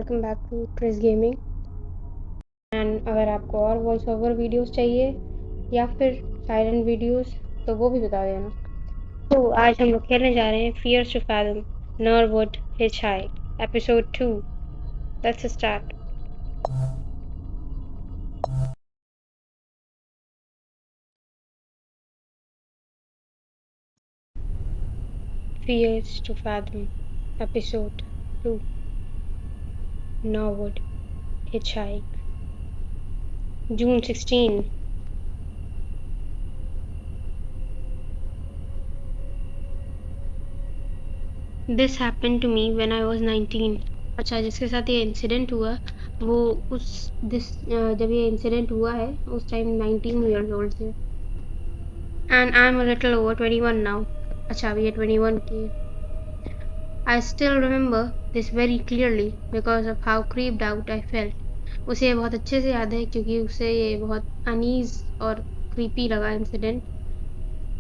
Welcome back to Chris gaming. And अगर आपको और वॉइस ओवर वीडियोस चाहिए या फिर साइलेंट वीडियोस तो वो भी बता देना। तो आज हम लोग खेलने जा रहे हैं Fears to Fathom Norwood Hitchhike episode 2। Let's start. Fears to Fathom episode 2 Norwood Hitchhike June 16। This happened to me when I was 19। अच्छा, जिसके साथ ये इंसिडेंट हुआ वो उस दिस जब ये इंसिडेंट हुआ है उस टाइम 19 ईयर्स ओल्ड थे। And I am a little over 21 now. अच्छा, अभी ये 21 की है। I still remember this very clearly because of how creeped out I felt. उसे ये बहुत अच्छे से याद है क्योंकि उसे ये बहुत अनीज और क्रीपी लगा incident.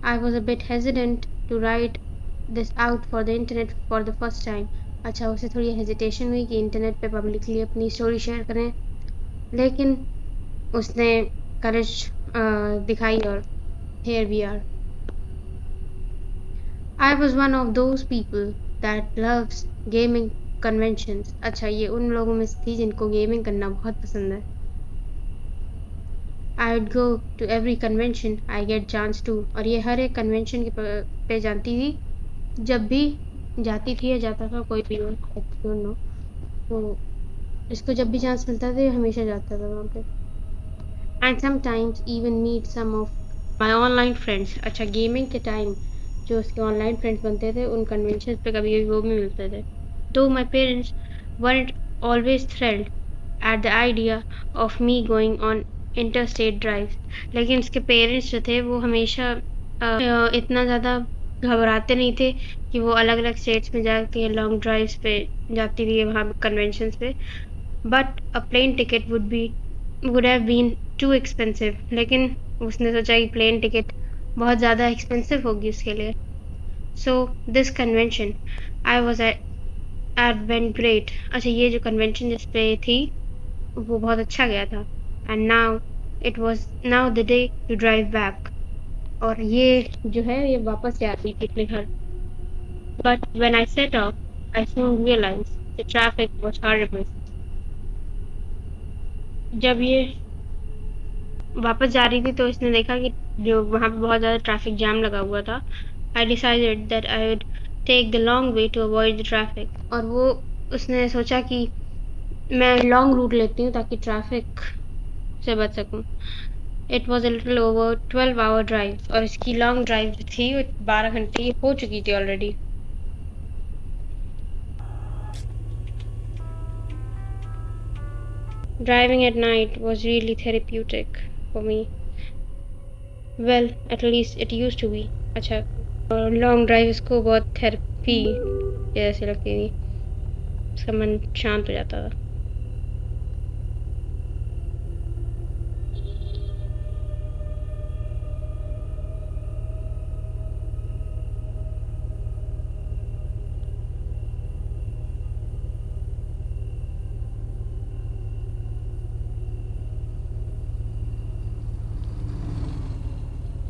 I was a bit hesitant to write this out for the internet for the first time. अच्छा, उसे थोड़ी हेजिटेशन हुई कि इंटरनेट पे पब्लिकली अपनी स्टोरी शेयर करें, लेकिन उसने करेज दिखाई और here we are. I was one of those people that loves gaming conventions. अच्छा, ये उन लोगों में से थी जिनको गेमिंग करना बहुत पसंद है। I would go to every convention I get chance to, और ये हर एक कन्वेंशन के पे जानती थी जब भी जाती थी या जाता था कोई भी हो, I don't know। तो इसको जब भी चांस मिलता था ये हमेशा जाता था वहाँ पे। And sometimes even meet some of my online friends। अच्छा, गेमिंग के टाइम जो उसके ऑनलाइन फ्रेंड्स बनते थे उन कन्वेंशन पे कभी कभी वो भी मिलते थे। दो my parents weren't always thrilled at the idea of me going on interstate drives, लेकिन उसके पेरेंट्स जो थे वो हमेशा इतना ज़्यादा घबराते नहीं थे कि वो अलग अलग स्टेट्स में जाके लॉन्ग ड्राइव्स पे जाती थी वहाँ कन्वेंशन पे। But a plane ticket would have been too expensive, लेकिन उसने सोचा कि प्लेन टिकट बहुत ज़्यादा एक्सपेंसिव होगी उसके लिए। So this convention I was at went great. अच्छा, ये जो कन्वेंशन जिस पे थी वो बहुत अच्छा गया था। And now it was now the day to drive back, और ये जो है ये वापस जा रही थी अपने घर। But when I set off I soon realise the traffic was horrible. जब ये वापस जा रही थी तो इसने देखा कि जो वहाँ पे बहुत ज़्यादा ट्रैफिक जैम लगा हुआ था। I decided that I would take the long way to avoid the traffic, और वो उसने सोचा कि मैं लॉन्ग रूट लेती हूँ ताकि ट्रैफिक से बच सकूँ। It was a little over 12 hour drive, और इसकी लॉन्ग ड्राइव जो थी वो 12 घंटे की हो चुकी थी already. Driving at night was really therapeutic for me. Well, at least it used to be। अच्छा, लॉन्ग ड्राइव इसको बहुत थेरेपी जैसे लगती थी, उसका मन शांत हो जाता था।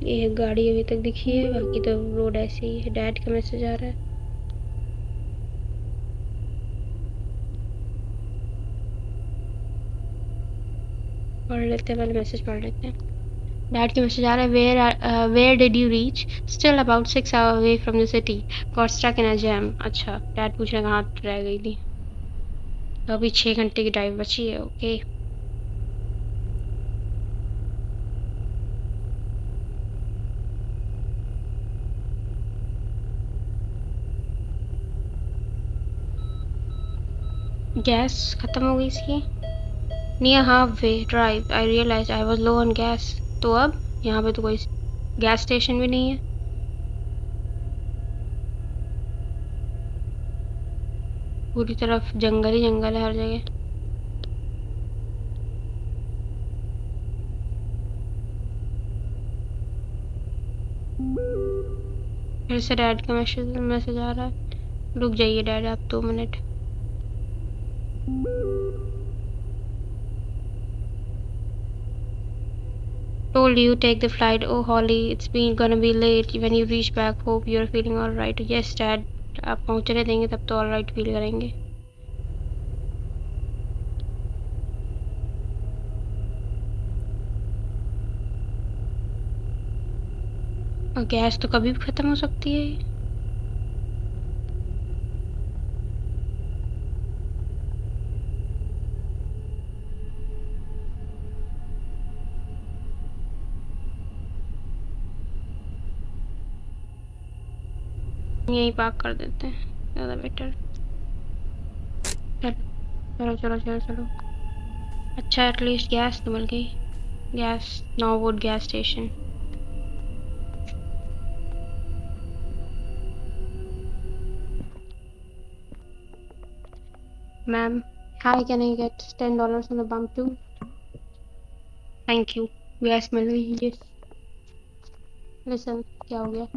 ये गाड़ी अभी तक दिखी है, बाकी तो रोड ऐसे ही है। डैड का मैसेज आ रहा है। पढ़ लेते हैं, पहले मैसेज पढ़ लेते हैं। डैड का मैसेज आ रहा है, where did you reach? Still about 6 hour away from the city, got stuck in a jam. अच्छा, डैड पूछ रहे कहाँ रह गई थी। तो अभी 6 घंटे की ड्राइव बची है। ओके। गैस खत्म हो गई इसकी। Near half way drive I realise I was low on gas. तो अब यहाँ पे तो कोई गैस स्टेशन भी नहीं है। पूरी तरफ जंगल ही जंगल है हर जगह। फिर से डैड का मैसेज मैसेज आ रहा है, रुक जाइए डैड आप 2 minute. Told you take the flight. Oh Holly, it's been gonna be late when you reach back. Hope you're feeling all right. Yes Dad. आप पहुंचने देंगे तब तो all right feel करेंगे. और गैस तो कभी भी खत्म हो सकती है. यहीं पार्क कर देते हैं, ज़्यादा बेटर. चलो चलो चलो चलो. अच्छा एटलीस्ट गैस तो मिल गई. Gas Norwood gas station. Ma'am, hi, can I get $10 on the bump too? Thank you. Gas मिल गई. यस. लिसन, क्या हो गया?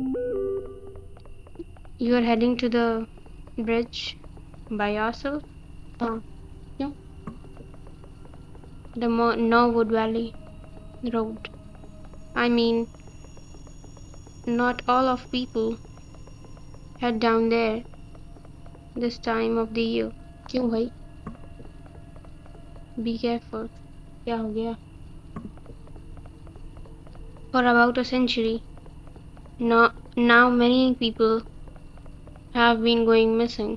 You are heading to the bridge by yourself? हाँ. क्यों? The Norwood valley road. I mean, not all of people head down there this time of the year. क्यों भाई? Be careful. क्या हो गया? For about a century, now many people have been going missing.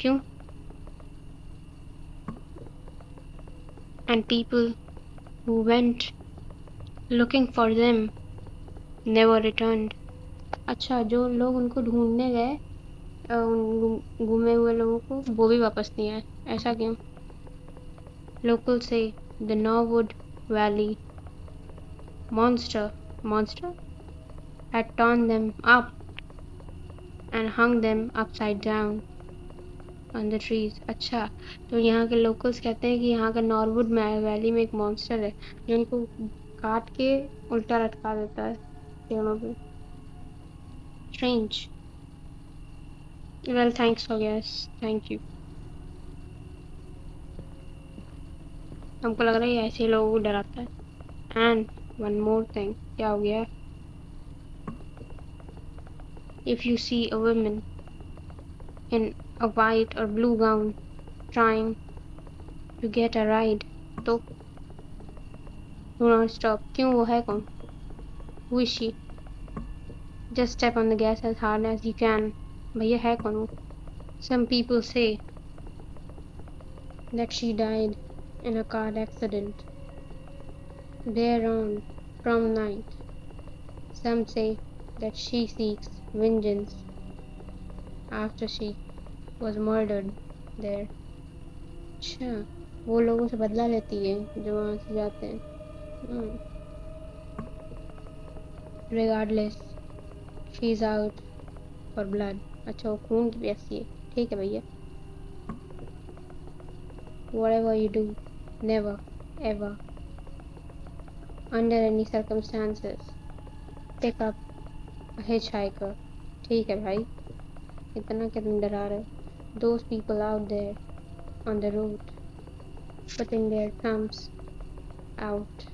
क्यों? And people who went looking for them never returned. अच्छा, जो लोग उनको ढूंढने गए, उन गुमे हुए लोगों को, वो भी वापस नहीं आए. ऐसा क्यों? Locals say the Norwood Valley monster had torn them up and hung them upside down on the trees. अच्छा, तो यहाँ के locals कहते हैं कि यहाँ का नॉरवुड वैली में एक मॉन्स्टर है जो उनको काट के उल्टा लटका देता है पेड़ों पे. Strange. Well, thanks for guess. Thank you. हमको लग रहा है ये ऐसे लोगों को डराता है. And one more thing. क्या हो गया? If you see a woman in a white or blue gown trying to get a ride, तो do not stop. क्यों? वो है कौन? Who is she? Just step on the gas as hard as you can. भैया है कौन वो? Some people say that she died in a car accident there on prom night. Some say that she seeks vengeance after she was murdered there. अच्छा, वो लोगों से बदला लेती है जो वहाँ से जाते हैं. Regardless, she's out for blood. अच्छा, वो खून की प्यासी है. ठीक है भैया. Whatever you do, never, ever, under any circumstances, pick up a hitchhiker. ठीक है भाई. इतना क्या तुम डरा रहे हो? Those people out there on the road putting their thumbs out,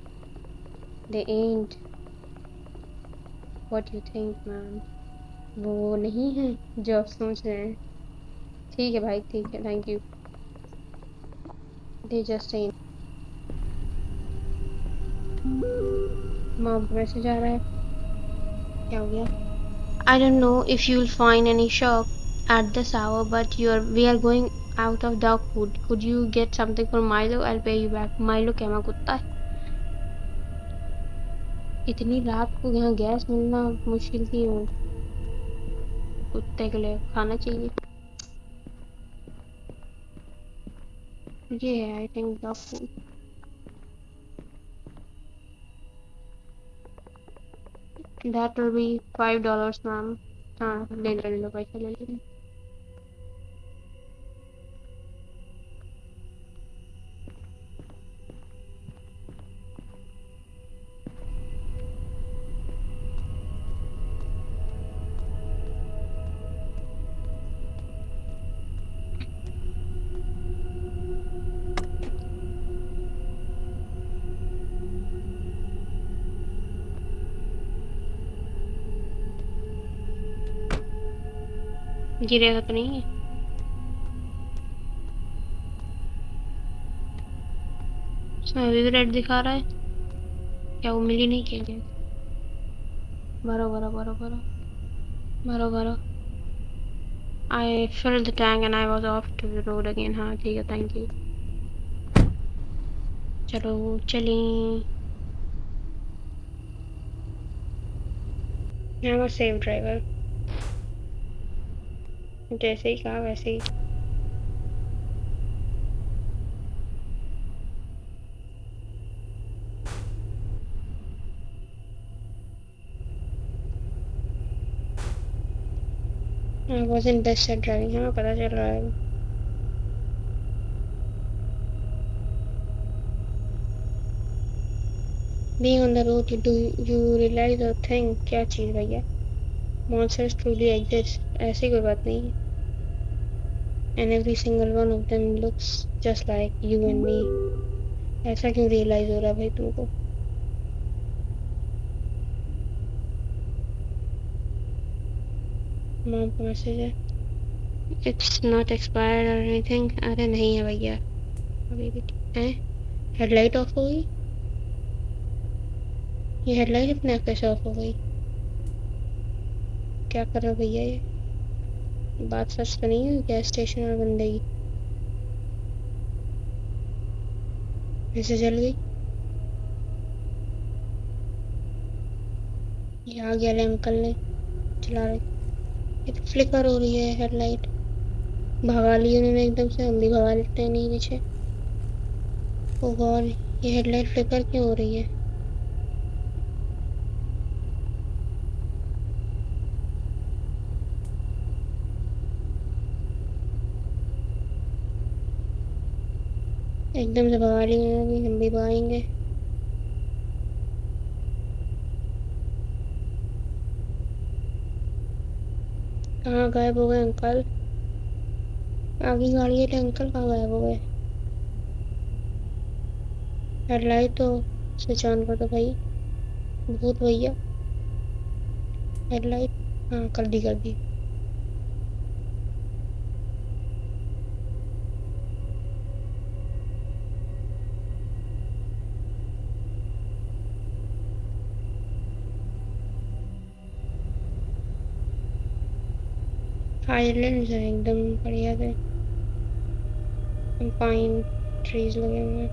they ain't what you think, man. वो नहीं है जो आप सोच रहे हैं. ठीक है भाई, ठीक है. Thank you. They just ain't. Mom का मैसेज आ रहा है. क्या हो गया? I don't know if you'll find any shop at this hour, but we are going out of dog food. Could you get something for Milo? I'll pay you back. Milo क्या हमारा कुत्ता है? इतनी रात को यहाँ गैस मिलना मुश्किल थी. कुत्ते के लिए खाना चाहिए. ये है I think dog food. That will be $5, ma'am. हाँ, ले लो पैसे ले लो. गिरेगा तो नहीं है? इसमें अभी भी रेड दिखा रहा है। क्या वो मिली नहीं क्या गैस? भरो भरो भरो भरो भरो भरो। I filled the tank and I was off to the road again. हाँ ठीक है, थैंक यू। चलो चलें। I am a safe driver. जैसे ही कहा वैसे ही। I was in best at driving. हमें पता चल रहा है। Being on the road do you realize a thing. क्या चीज़ भैया? Monsters truly exist. ऐसी कोई बात नहीं है। And every single one of them looks just like you and me. ऐसा क्यों रियलाइज हो रहा है भाई तुमको? मॉम का मैसेज है। इट्स नॉट एक्सपायर्ड और एनीथिंग। अरे नहीं है भैया, अभी भी ठीक है। हेडलाइट ऑफ हो गई। ये हेडलाइट अपने आप कैसे ऑफ हो गई? क्या कर रहे हो भैया ये? बात सच तो नहीं है? गैस स्टेशन और गंदगी फिर से जल गई। ये आ गया ले अंकल ने चला रहे। ये तो फ्लिकर हो रही है हेडलाइट। भगा ली उन्होंने एकदम से। हम भी भगा लेते हैं नहीं पीछे। ओ गॉड, ये हेडलाइट फ्लिकर क्यों हो रही है? एकदम से भगा ली उन्होंने, हम भी भगाएंगे। कहाँ गायब हो गए अंकल? आगे गाड़ी है अंकल, कहाँ गायब हो गए? हेडलाइट तो स्विच ऑन कर दो भाई। भूत भैया। हेडलाइट हाँ कर दी कर दी। आइलैंड है एकदम बढ़िया से। पाइन ट्रीज लगे हुए हैं।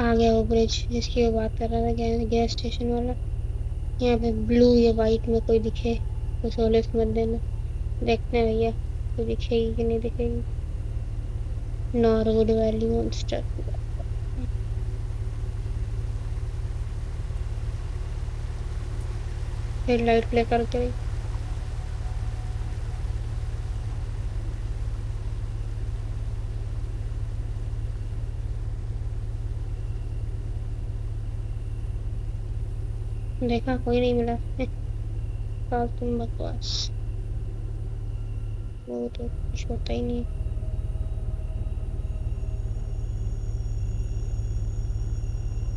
आ गया वो ब्रिज जिसकी वो बात कर रहा था, गैस स्टेशन वाला। यहाँ पे ब्लू या वाइट में कोई दिखे तो उसको लिफ्ट मत देना। देखते हैं भैया कोई दिखेगी कि नहीं दिखेगी। Norwood valley monster. फिर लाइट प्ले करके देखा कोई नहीं मिला। तुम बकवास। वो तो कुछ होता ही नहीं।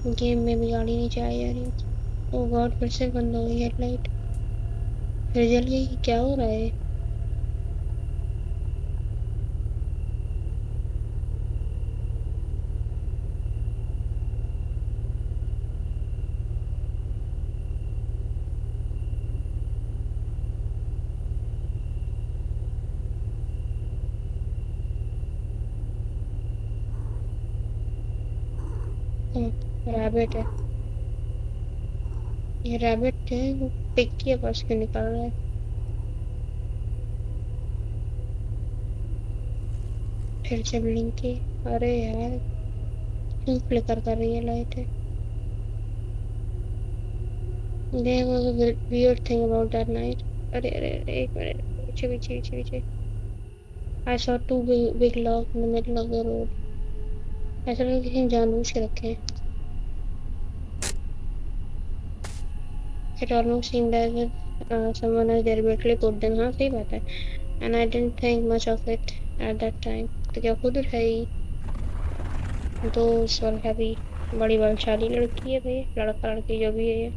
गेम में भी गाड़ी नहीं चलाई जा रही। ओ गॉड, फिर से बंद हो गई हेडलाइट। फिर जल गई। क्या हो रहा है? रैबिट है। ये रैबिट है वो। पिक के पास क्यों निकल रहा है? फिर से ब्लिंक की। अरे यार क्यों फ्लिकर कर रही है लाइट है? There was a weird thing about that night. अरे अरे अरे एक मिनट, पीछे पीछे पीछे पीछे। I saw two big logs in the middle of the road. ऐसा लगा किसी ने जानबूझ के रखे हैं। It almost seemed as if someone has deliberately put them. हाँ सही बात है। And I didn't think much of it at that time. तो क्या खुद उठाई? तो उस वाल हैवी बड़ी बलशाली लड़की है भाई, लड़का लड़की जो भी है ये।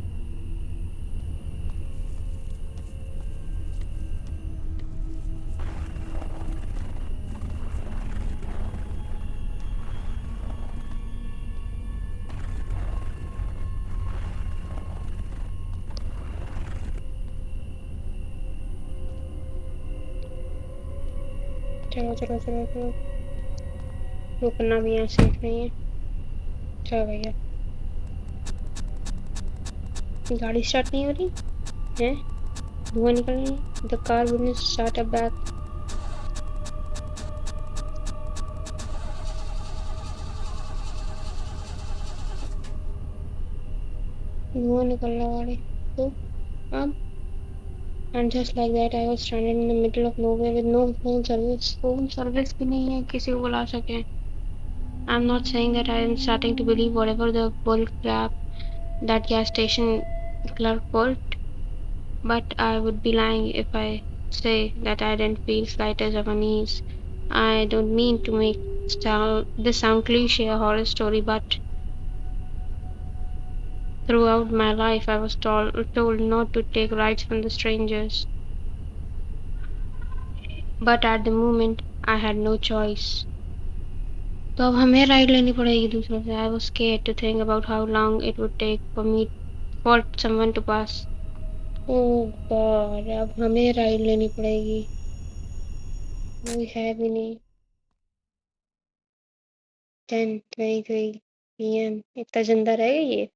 चलो चलो चलो चलो, रुकना भी यहाँ सेफ नहीं है। चलो भैया, गाड़ी स्टार्ट नहीं हो रही है, धुआं निकल रही है। The car wouldn't start up back. धुआं निकल रहा है गाड़ी। तो अब, and just like that I was stranded in the middle of nowhere with no phone service। Phone service भी नहीं है किसी को बुला सके। I'm not saying that I am starting to believe whatever the bull crap that gas station clerk pulled, but I would be lying if I say that I didn't feel slightest of unease. I don't mean to make this sound cliche a horror story, but throughout my life I was told not to take rides from the strangers. But at the moment I had no choice. तो अब हमें ride लेनी पड़ेगी दूसरों से। I was scared to think about how long it would take for someone to pass. Oh God, अब हमें ride लेनी पड़ेगी। कोई है भी नहीं। 10:23 PM, इतना जिंदा रहेगा ये?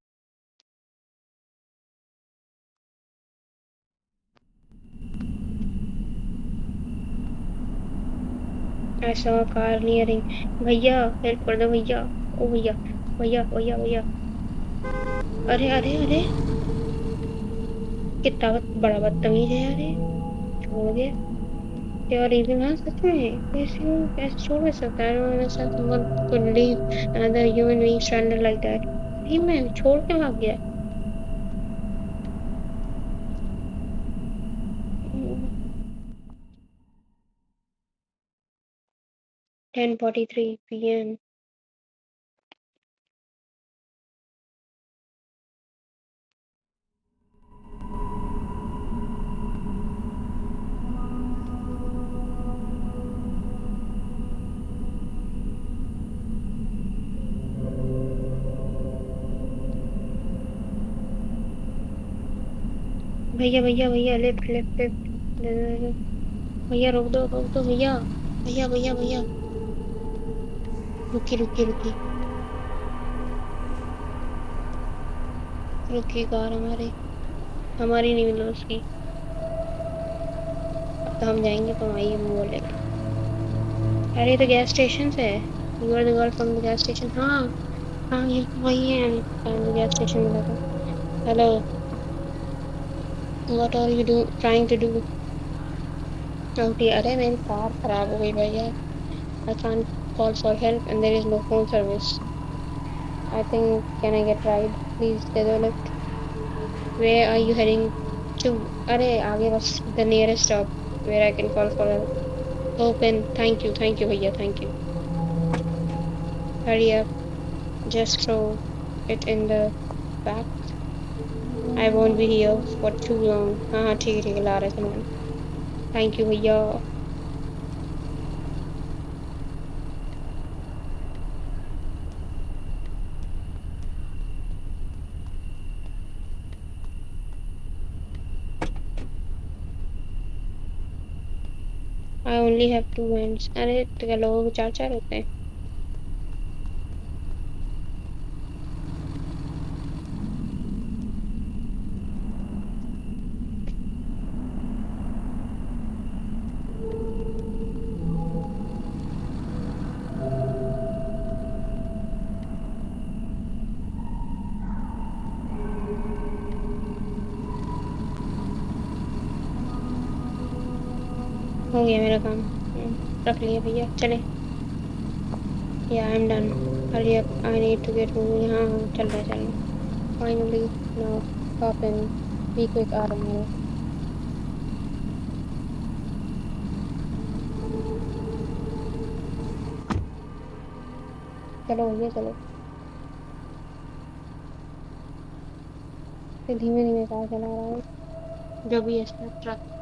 I saw a car nearing. भैया हेल्प कर दो भैया। ओ भैया, भैया भैया भैया। अरे अरे अरे, कितना बड़ा बदतमीज है यार ये। छोड़ गया यार, इवन हाँ सच में कैसे हो, कैसे छोड़ भी सकता है? I don't understand someone could leave another human being stranded like that। सही में छोड़ के भाग गया। 10:43 PM। भैया भैया भैया, लिफ्ट लिफ्ट लिफ्ट। भैया रोक दो भैया। भैया भैया भैया। रुकी रुकी रुकी, रुकी कार हमारी। हमारी नहीं मतलब उसकी। अब तो हम जाएंगे तो आइए मुँह बोलेगी। अरे ये तो गैस स्टेशन से है। You are the girl from the gas station. हाँ हाँ, ये तो वही है। गैस स्टेशन मिला था। Hello, what are you do trying to do? Okay, अरे मेरी कार खराब हो गई भैया। I can't call for help and there is no phone service. I think can I get ride please, दे दो लिफ्ट। Where are you heading to? अरे आगे बस the nearest stop where I can call for help. Open, thank you भैया, thank you. Hurry up, just throw it in the back. I won't be here for too long. हाँ हाँ ठीक है ला रहे सामान। थैंक यू भैया। I only have 2 hands. अरे तो क्या लोगों को चार चार होते हैं? हो गया मेरा काम। रख लिया भैया, चले। Yeah I am done. Hurry up, I need to get moving. हाँ हाँ चल रहा है चल रहा है। Finally now hop in, be quick, आ रहा हूँ। चलो भैया चलो। फिर धीमे धीमे कार चला रहा है, जो भी है इसमें truck.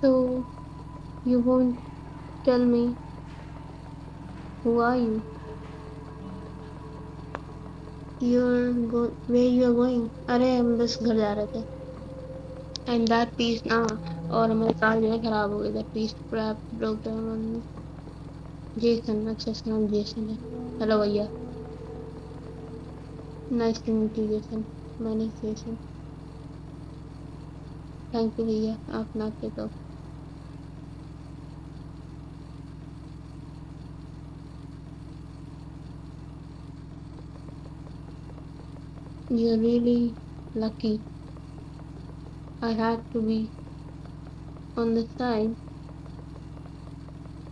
So you won't tell me who are you? Where you are going? अरे हम बस घर जा रहे थे। And that piece ना, और हमारी कार जो है खराब हो गई। That piece broke down on me. Jason, अच्छा इसका नाम जेसन है। हेलो भैया। Nice to meet you Jason. मैंने जेसन। थैंक यू भैया, आप नाते तो। You're really lucky. I had to be on the side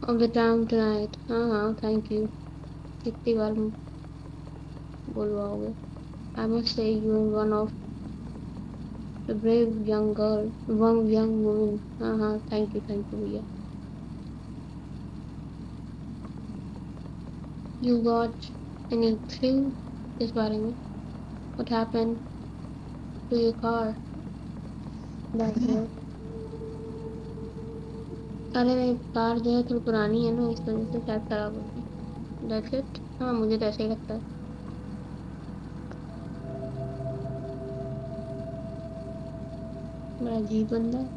of the town tonight. हाँ थैंक यू। कितनी बार बुलवाओगे? I must say you are one of the brave young girl, one young woman. हाँ thank you भैया। You got any clue इस बारे में? What happened to your car back there? अरे मेरी car जो है थोड़ी पुरानी है ना, इस वजह से शायद खराब होगी। That's it? हाँ मुझे तो ऐसा ही लगता है। बड़ा अजीब बंदा है।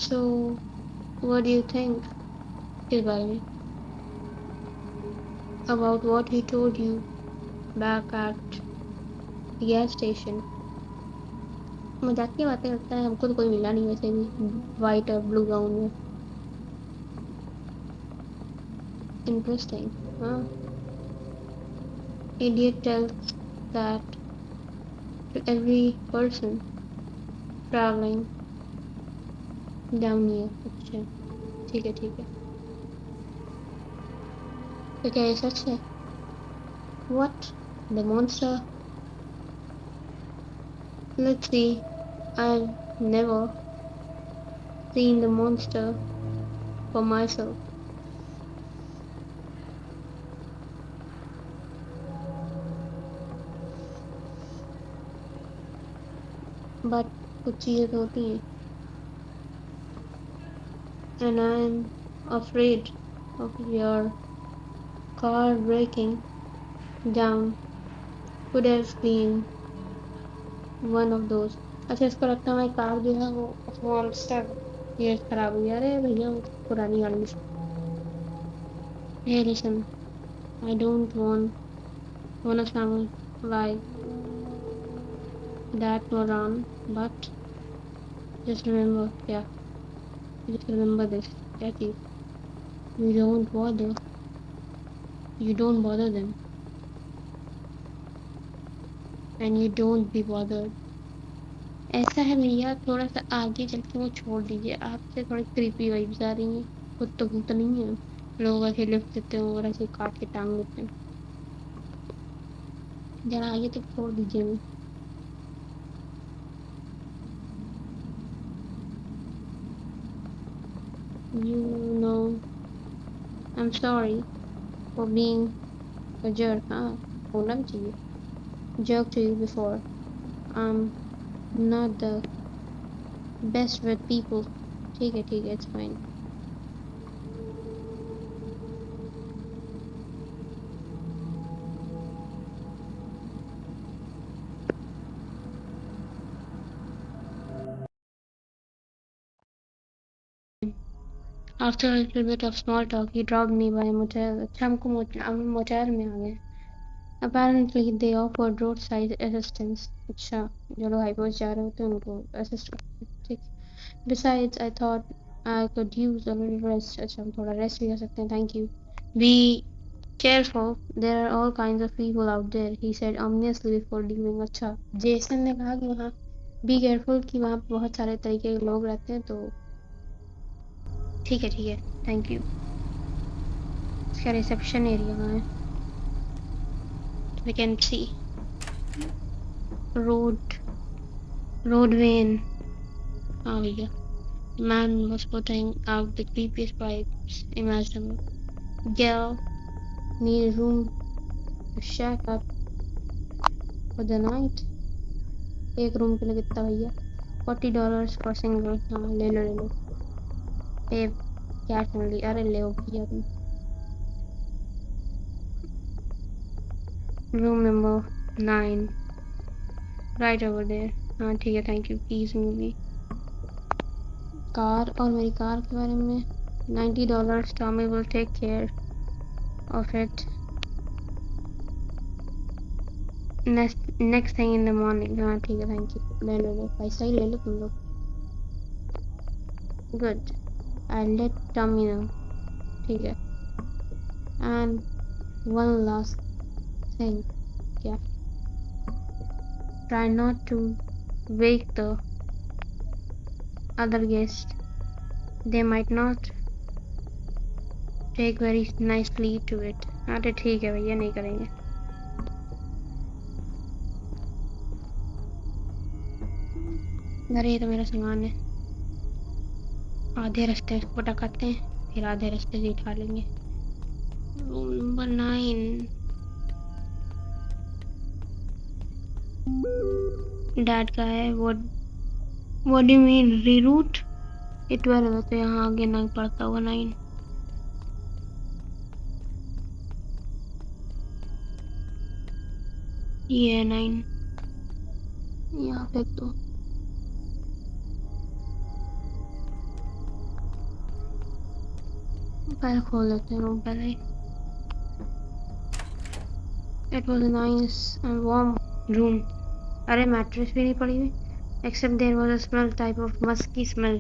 So what do you think इस बारे में? About what he told you back at the gas station? मजाक की बातें करता है, हमको तो कोई मिला नहीं वैसे भी व्हाइट और ब्लू गाउन में। इंटरेस्टिंग। हाँ। Idiot tells that to every person traveling down here। अच्छा ठीक है। तो क्या ये सच है? What? The monster? Let's see. I've never seen the monster for myself. But कुछ चीजें तो होती हैं। And I'm afraid of your car breaking down could have been one of those। अच्छा इसको लगता है हमारी कार जो है वो मॉन्स्टर ये खराब हुई है। अरे भैया वो तो पुरानी गाड़ी है। Hey listen, I don't wanna sound like that moron, but just remember, क्या? Just remember this, क्या चीज? You don't bother, you don't bother them, and you don't be bothered। ऐसा है भैया, थोड़ा सा आगे चल के वो छोड़ दीजिए, आपसे थोड़ी क्रीपी वाइब्स आ रही हैं। खुद तो भूत नहीं है। लोग ऐसे लिफ्ट देते हैं और ऐसे काट के टांग देते हैं। जरा आगे तक छोड़ दीजिए हमें। You know, I'm sorry for being a jerk। हाँ होना भी चाहिए। Jerk to you before। I'm not the best with people। ठीक है, it's fine। After a little bit of small talk, he dropped me by a motel। अच्छा हम motel में आ गए। Apparently they offered roadside assistance। अच्छा जो लोग हाइपोस जा रहे होते हैं उनको असिस्ट करते हैं। ठीक। Besides I thought I could use a little rest। अच्छा हम थोड़ा रेस्ट भी कर सकते हैं। Thank you। We Careful, there are all kinds of people out there, he said ominously before leaving. अच्छा, जेसन ने कहा कि वहाँ बी केयरफुल कि वहाँ पे बहुत सारे तरीके के लोग रहते हैं, तो ठीक है, थैंक यू। इसका रिसेप्शन एरिया कहाँ है? We can see road when. हाँ भैया। Man was putting out the creepiest pipes imaginable. Girl need room to shack up for the night. एक रूम के लिए कितना भैया? $40 for single। हाँ ले लो। पे कैश ओनली। अरे ले भैया तुम। Room number 9 right over there. हाँ ठीक है, thank you. Please movie car और मेरी कार के बारे में $90। Tommy will take care of it next thing in the morning. हाँ ठीक है, थैंक यू। ले लो पैसा ही ले लो तुम लोग। Good, I let Tommy know. ठीक है। And one last thing. क्या? Try not to wake the other guests. They might not take very nicely to it. अरे ठीक है भैया, नहीं करेंगे। अरे ये तो मेरा सामान है। आधे रास्ते इसको पटकाते हैं, फिर आधे रास्ते से उठा लेंगे। Room number 9। डैड का है। What do you mean reroute? ये 12 है तो यहाँ आगे ना पड़ता होगा 9। ये है 9। यहाँ फेंक दो। पहले खोल लेते हैं रूम पहले ही। It was nice and warm room. अरे मैट्रेस भी नहीं पड़ी हुई, except there was a smell type of musky smell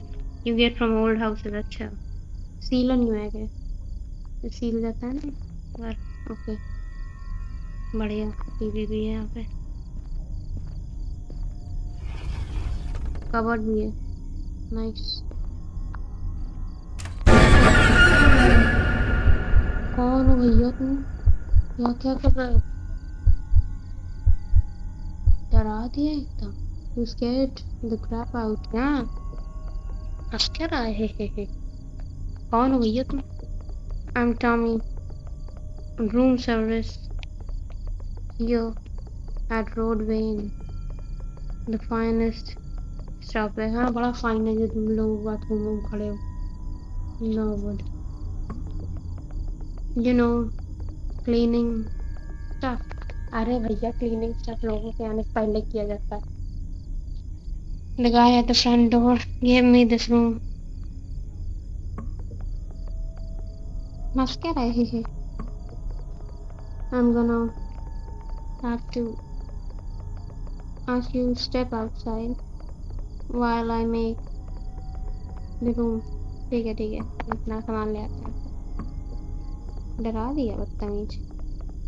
you get from old houses। अच्छा, सीलन नहीं है क्या? सील जाता है ना घर। ओके, बढ़िया। टीवी भी है यहाँ पे, कबर्ड भी है। नाइस। कौन हो भैया तुम? यहाँ क्या कर रहे हो? डरा दिया एकदम। You scared the crap out। हाँ, हंस क्या रहा है? कौन हो भैया तुम? I'm Tommy, room service here at Roadway Inn, the finest stop है। हाँ बड़ा फाइन है जो तुम लोग बाथरूम में खड़े हो। No wood, you know, cleaning stuff। अरे भैया, क्लीनिंग स्टफ लोगों के आने से पहले किया जाता है। The guy at the front door gave me this room। हंस क्या रहे हैं? I'm gonna have to ask you to step outside while I make the room। ठीक है, अपना सामान ले आते हैं। डरा दिया बदतमीज।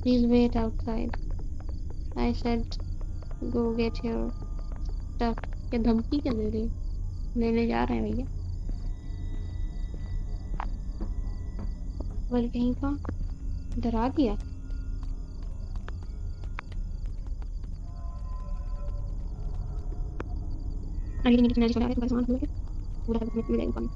Please wait outside, I said। Go get your stuff। क्या धमकी क्या दे रही? लेने जा रहे हैं भैया। बोल कहीं का डरा दिया। अरे नीचे नजर आ रहा है सामान लेके पूरा मिल जाएगा।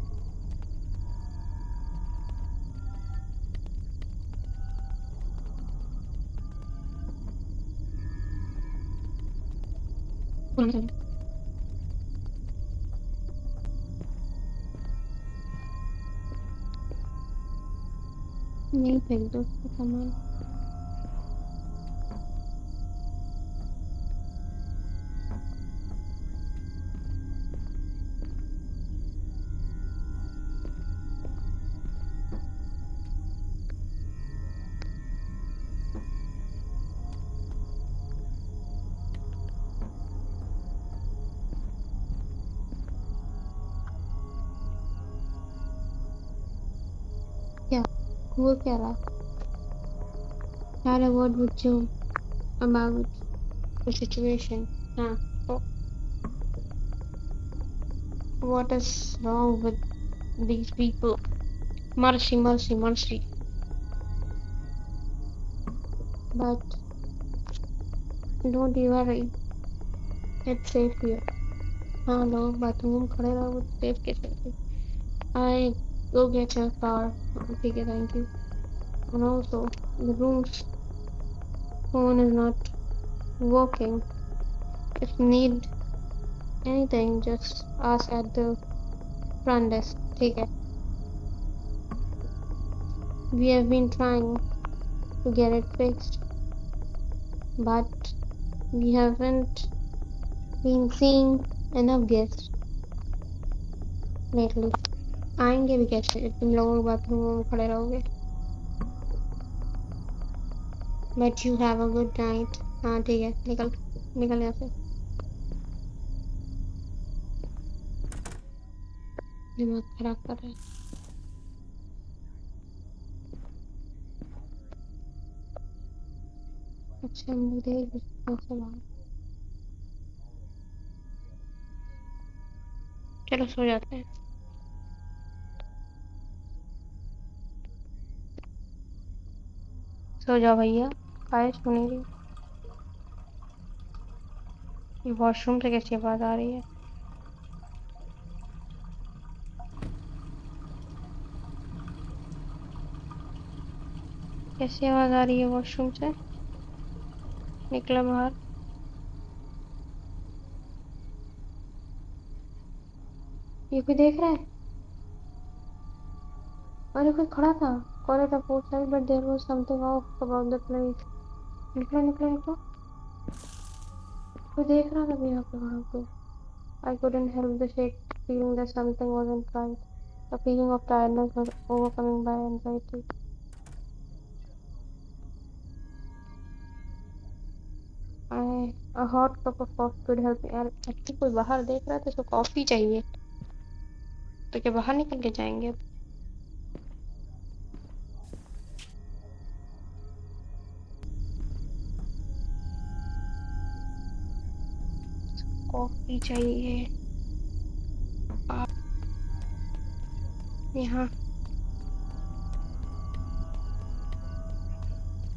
नहीं फेंक दो उसका सामान। क्या? वो क्या रहा? had a word with you about the situation. So what is wrong with these people? Mercy, mercy, mercy. But don't you worry, it's safe here. हाँ लोग बाथरूम में खड़े रहो सेफ कैसे थे I go get your car ठीक है thank you and also the room's phone is not working if need anything just ask at the front desk ठीक है we have been trying to get it fixed but we haven't been seeing enough guests lately आएंगे भी कैसे तुम लोग bathroom में खड़े रहोगे but you have a good night हाँ ठीक है निकल निकल यहाँ से दिमाग खराब कर रहा है अच्छा मुझे से बाहर चलो सो जाते हैं सो जाओ भैया काहे सुनी रही ये वॉशरूम से कैसी आवाज आ रही है कैसी आवाज आ रही है वॉशरूम से निकला बाहर ये कोई देख रहा है अरे कोई खड़ा था college outside but there was something off about the place निकलो निकलो निकलो कोई देख रहा था भी यहाँ पे खड़ा होके I couldn't help the shake feeling that something wasn't right the feeling of tiredness was overcoming by anxiety a hot cup of coffee could help me यार अच्छी कोई बाहर देख रहा था तो कॉफी चाहिए तो क्या बाहर निकल के जाएंगे कॉफी चाहिए आप यहाँ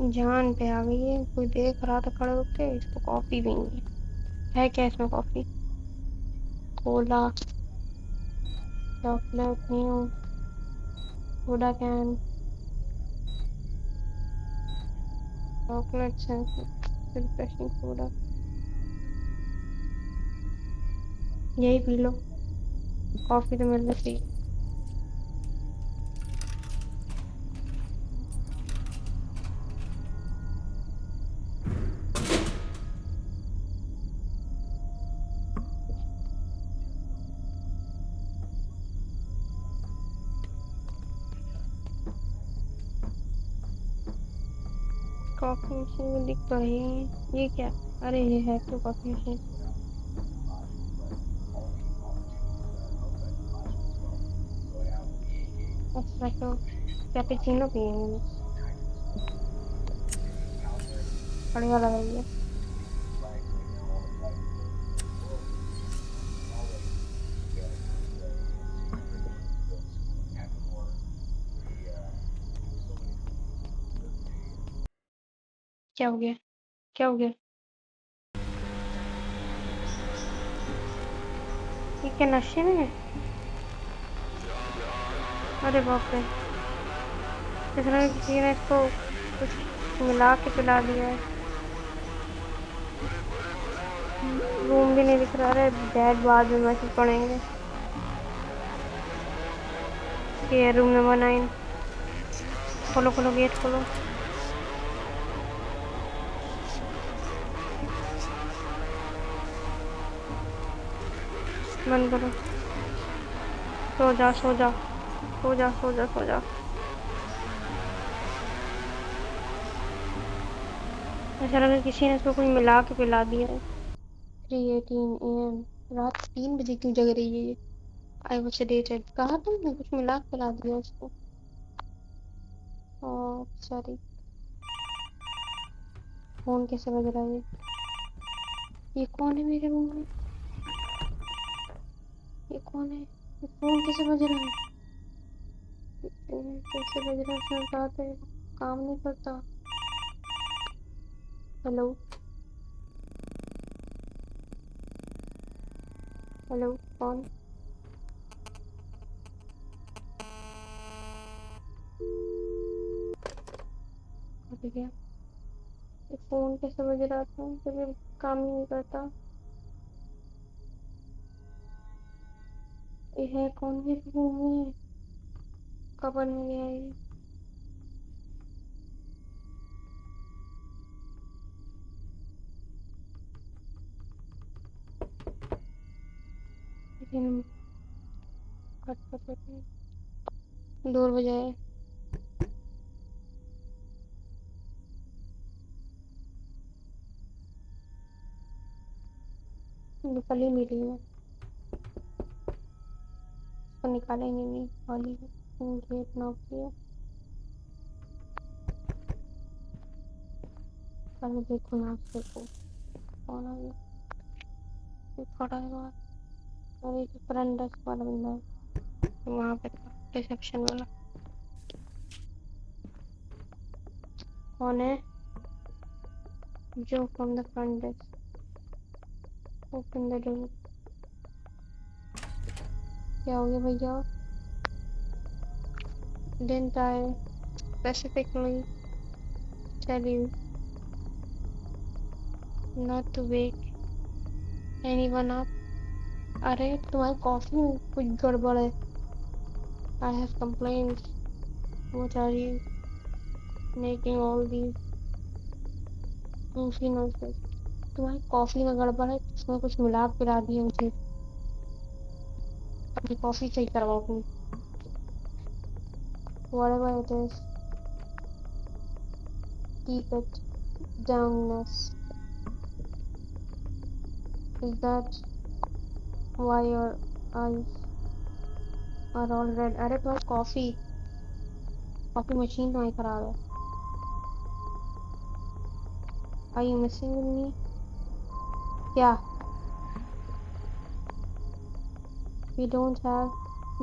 जान पे आ गई है कोई देख रहा था खड़े होके इसको कॉफी भी नहीं है क्या इसमें coffee Cola chocolate new soda can chocolate refreshing soda यही पी लो कॉफी तो मिलनी चाहिए कॉफी मशीन में दिख तो रही है ये क्या अरे ये है तो कॉफी मशीन एस्प्रेसो कैपेचिनो पियेंगे बढ़िया लग रही है क्या हो गया क्या हो गया ये क्या नशे में है अरे बाप रे इस तरह किसी ने इसको कुछ मिला के पिला दिया है रूम भी नहीं दिख रहा है डैड बाद में मैसेज पढ़ेंगे ये रूम नंबर 9 खोलो खोलो गेट खोलो बंद करो सो जा सो जा सो जा सो जा सो जा ऐसा लगा किसी ने इसको कुछ मिला के पिला दिया है 3:18 AM रात 3 बजे क्यों जग रही है ये आई वाज सेडेटेड कहा तुमने कुछ मिला के पिला दिया उसको सॉरी फोन कैसे बज रहा है? ये कौन है मेरे रूम में? ये कौन है? ये फोन कैसे बज रहा है? ये फोन कैसे बज रहा है? उसमें बात है, काम नहीं करता। हेलो, हेलो, कौन? अभी गया। ये फोन कैसे बज रहा था जब ये काम ही नहीं करता? ये है कौन मेरे रूम में? कबर में गया ये? लेकिन खटखट डोर बजाए। निकल ही नहीं रही है, इसको निकालेंगे नहीं वाली। गेट नॉक किया। पहले देखो ना उससे को कौन आ गया। ये खड़ा है वहाँ। अरे जो फ्रंट डेस्क वाला बंदा है वहाँ पे था, रिसेप्शन वाला। कौन है? जो from the front desk, open the door. क्या हो गया भैया? Didn't I specifically tell you not to wake anyone up? अरे तुम्हारी कॉफी में कुछ गड़बड़ है। I have complaints. What are you making all these goofy noises? तुम्हारी कॉफी में गड़बड़ है, उसमें कुछ मिला पिला दिया मुझे। अपनी कॉफी सही करवाओ अपनी। Whatever it is, keep it down, miss. Is that why your eyes are all red? अरे तुम्हारी कॉफी कॉफी मशीन तुम्हारी खराब है। Are you messing with me? क्या? We don't have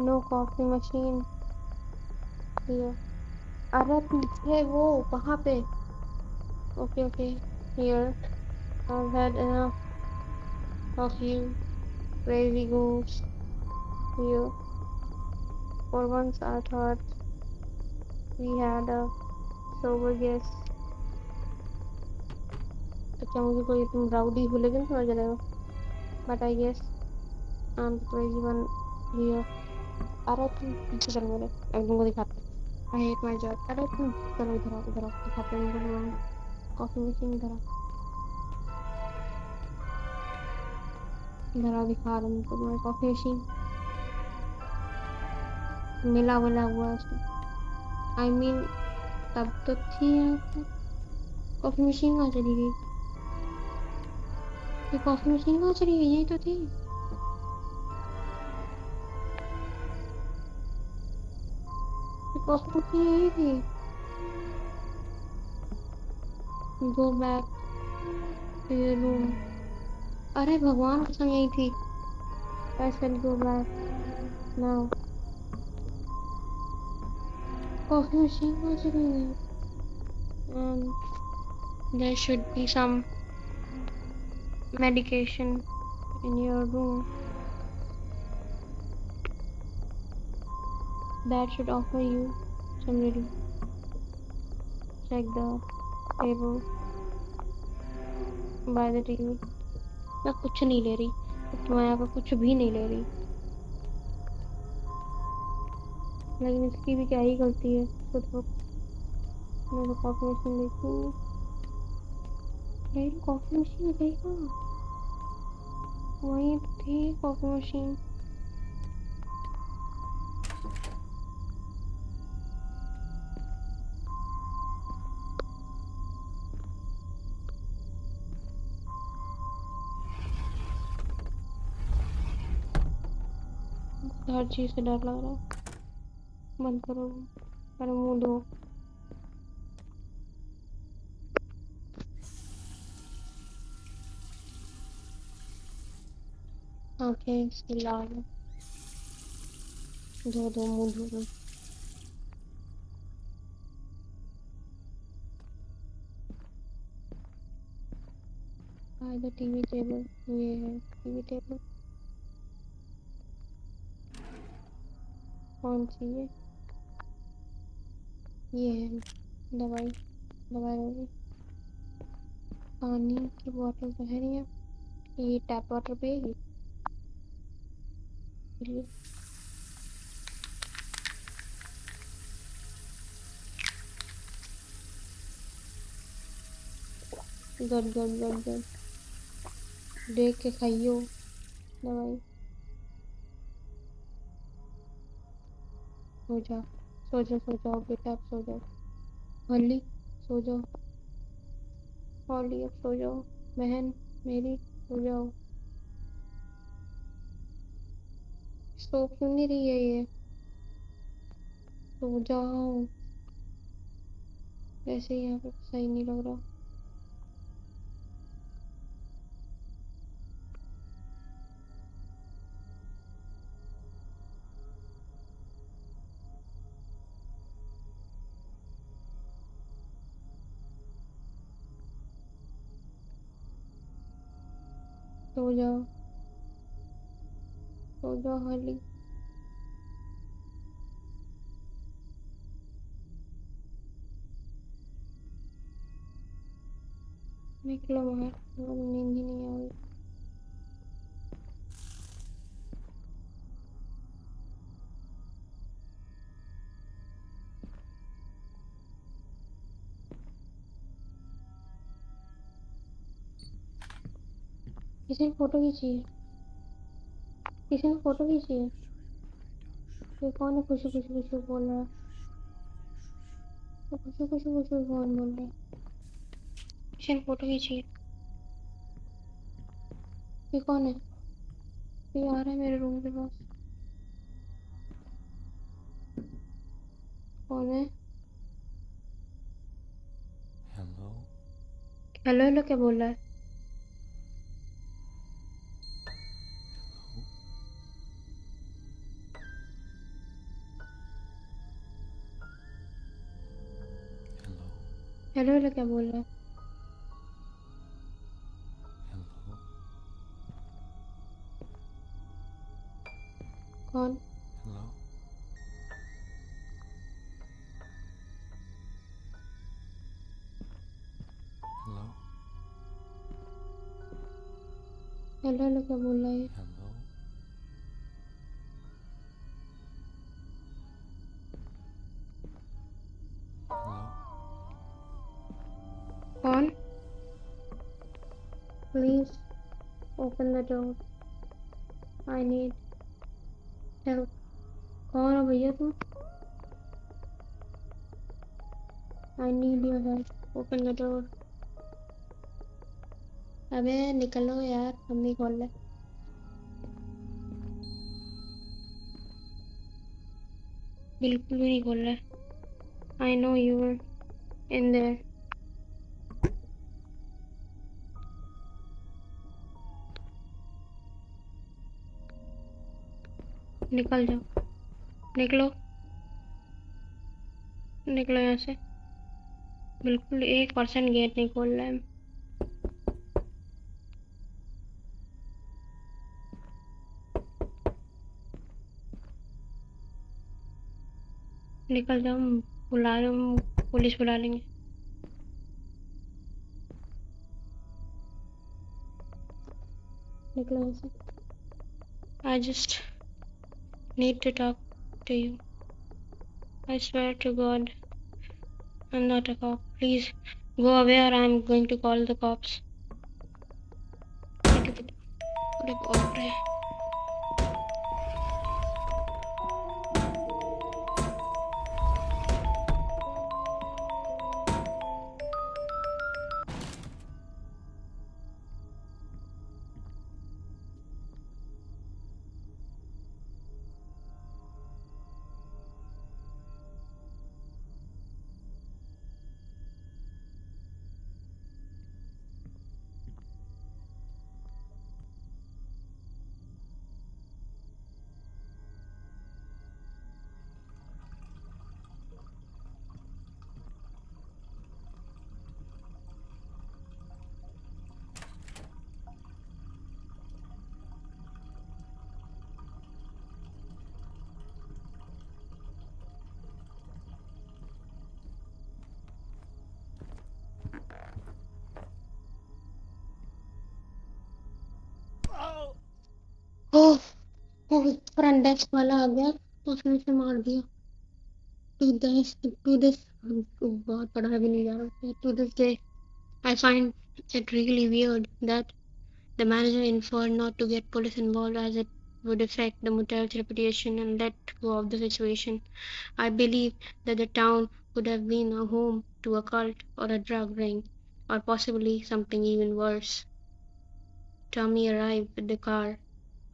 no coffee machine here. अरे पीछे वो वहाँ पे। Okay, okay. Here. I've had enough of you crazy goons here. For once I thought we had a sober guest. तो क्या मुझे कोई तुम राउडी होलिगन समझ रहे हो? But I guess I'm the crazy one here. अरे तुम पीछे चलो मेरे, मैं तुमको दिखाती हूँ। I hate my job. अरे तुम चलो इधर आओ दिखाते हैं तुमको तुम्हारी कॉफी मशीन। इधर आओ दिखा रहा हूँ तुमको तुम्हारी कॉफी मशीन। मिला मिला हुआ है उसमें। आई मीन तब तो थी यहाँ पे। कॉफी मशीन कहाँ चली गई? ये कॉफी मशीन कहाँ चली गई? यही तो थी। ये कॉफी मशीन यही थी। Go back to your room. अरे भगवान कसम यही थी। I said go back now. Coffee machine कहाँ चली गई? There should be some medication in your room that should offer you some relief. Check the table by the TV. मैं कुछ नहीं ले रही, मैं यहाँ पर कुछ भी नहीं ले रही। लेकिन इसकी भी क्या ही गलती है खुद को। मैं तो कॉफी मशीन देखूंगी। यार कॉफी मशीन गई कहाँ? वहीं तो थी कॉफी मशीन। हर चीज से डर लग रहा है। बंद करो, पर मुंह धो। आंखें इसकी लाल हैं। धो धो मुंह धो धो। टीवी टेबल, ये है टीवी टेबल। कौन सी है? ये है दवाई, दवाई होगी। पानी की बोतल तो है नहीं है। ये टैप वाटर पिएगी? गट गट गट गट, देख के खाइयो दवाई। सो जाओ, सो जाओ, सो जाओ बेटा, अब सो जाओ। हॉली, सो जाओ। हॉली, अब सो जाओ। बहन मेरी, सो जाओ। सो क्यों नहीं रही है ये? सो जाओ। वैसे ही यहाँ पे सही नहीं लग रहा। सो जाओ, सो जाओ हॉली। निकलो बाहर, नींद ही नहीं आ रही। किसी ने फोटो खींची है? किसी ने फोटो खींची है? ये कौन है? खुशी खुशी खुशी बोल रहा है। तो खुशी खुशी खुशी कौन बोल रहा है? किसी ने फोटो खींची है? ये कौन है? ये आ रहा है मेरे रूम के पास। कौन है? हेलो। हेलो हेलो क्या बोल रहा है? हेलो। हेलो हेलो क्या बोल रहा है? हेलो। कौन? हेलो। हेलो। हेलो हेलो क्या बोल रहा है ये? हेलो। हेलो। कौन? Please open the door, I need help. कौन हो भैया तुम? I need your help, open the door. अबे निकलो यार, हम नहीं खोल रहे। बिल्कुल भी नहीं खोल रहे। I know you are in there. निकल जाओ, निकलो, निकलो यहाँ से। बिल्कुल 1% गेट नहीं खोल रहा है। निकल जाओ, बुला रहे हूँ, पुलिस बुला लेंगे। निकलो यहाँ से। I just need to talk to you. I swear to God I am not a cop. Please go away or I am going to call the cops. अरे बाप रे। फ्रंट डेस्क वाला आ गया, उसने से मार दिया। टू दिस बहुत पढ़ा भी नहीं जा रहा। To this day I find it really weird that the manager inferred not to get police involved as it would affect the motel's reputation and let go of the situation. I believe that the town could have been a home to a cult or a drug ring, or possibly something even worse. Tommy arrived with the car.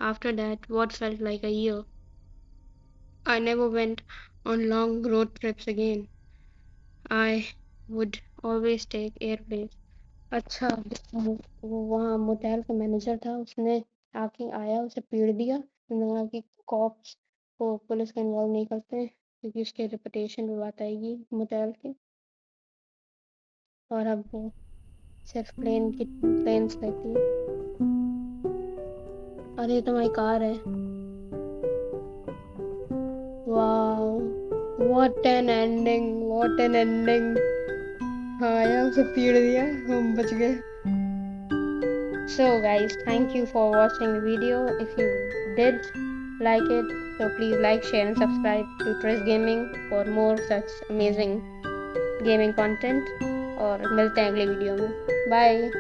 After that, what felt like a year. I never went on long road trips again. I would always take airplanes. अच्छा, वो वहाँ motel का manager था, उसने आके आया, उसे पीट दिया। उसने कहा कि कॉप्स को पुलिस को इन्वॉल्व नहीं करते क्योंकि उसके रेपुटेशन पे बात आएगी मोटेल के। और अब वो सिर्फ प्लेन्स लेती है। अरे ये तो हमारी कार है। Wow, what an ending, what an ending. हाँ यार, उसे पीट दिया, हम बच गए। So guys, thank you for watching the video. If you did like it, so please like, share and subscribe to Trish Gaming for more such amazing gaming content। और मिलते हैं अगले वीडियो में। बाय।